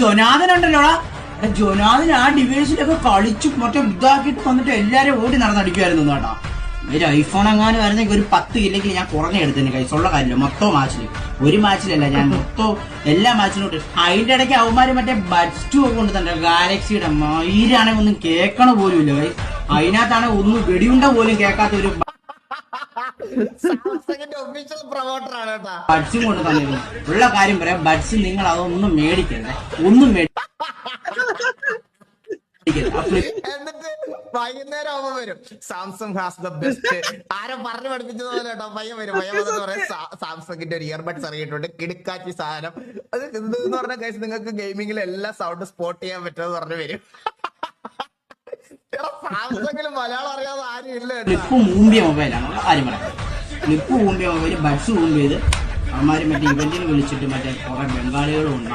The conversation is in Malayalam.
ജൊനാഥൻ ഉണ്ടല്ലോടാ, ജൊനാഥൻ ആ ഡിവൈസിലൊക്കെ കളിച്ചു മറ്റേ ഇതാക്കിട്ട് വന്നിട്ട് എല്ലാരും ഓടി നടന്നടിക്കുമായിരുന്നു കേട്ടോ. ഒരു ഐഫോൺ എങ്ങാനും ആയിരുന്നെങ്കിൽ ഒരു 10 ഇല്ലെങ്കിൽ ഞാൻ കുറഞ്ഞെടുത്തതിന് കൈസുള്ള കാര്യമില്ല. മൊത്തം മാച്ചില്, ഒരു മാച്ചിലല്ല, ഞാൻ മൊത്തം എല്ലാ മാച്ചിലും ഇട്ട്. അതിന്റെ ഇടയ്ക്ക് അവന്മാര് മറ്റേ ബഡ്സ് 2 ഒക്കെ കൊണ്ട് തന്നെ ഗാലക്സിയുടെ മയിലാണെങ്കിൽ ഒന്നും കേൾക്കണ പോലും ഇല്ല കൈ. അതിനകത്താണെങ്കിൽ ഒന്നും വെടിയുണ്ട പോലും കേൾക്കാത്ത ഒരു ബഡ്സും കൊണ്ട് തന്നിരുന്നു. ഉള്ള കാര്യം പറയാം, ബഡ്സ് നിങ്ങൾ അതൊന്നും മേടിക്കരുത്, ഒന്നും എന്നിട്ട് വൈകുന്നേരം ആവുമ്പോ വരും സാംസങ് ഹാസ് ദ ബെസ്റ്റ്. ആരും പറഞ്ഞു പഠിപ്പിച്ചതുപോലെ കേട്ടോ. പയ്യൻ വരും, പയ്യൻ വന്നെന്ന് പറയാം സാംസങ്ങിന്റെ ഒരു ഇയർബഡ്സ് ഇറങ്ങിയിട്ടുണ്ട്, കിടുക്കാച്ചി സാധനം. അത് എന്തെന്ന് പറഞ്ഞ കേസ് നിങ്ങൾക്ക് ഗെയിമിംഗിൽ എല്ലാ സൗണ്ട് സ്പോട്ട് ചെയ്യാൻ പറ്റുമെന്ന് പറഞ്ഞു വരും. സാംസങ്ങിൽ മലയാളം അറിയാതെ ആരും ഇല്ല. ക്ലിപ്പ് മൂമ്പിയ മൊബൈലാണ് കാര്യം പറയാം. ക്ലിപ്പ് മൂമ്പിയ മൊബൈൽ ബഡ്സ് മൂമ്പ് ചെയ്ത് അവന്മാര് മറ്റേ ഇവന്റിന് വിളിച്ചിട്ട് മറ്റേ കുറെ ബംഗാളികളും ഉണ്ട്.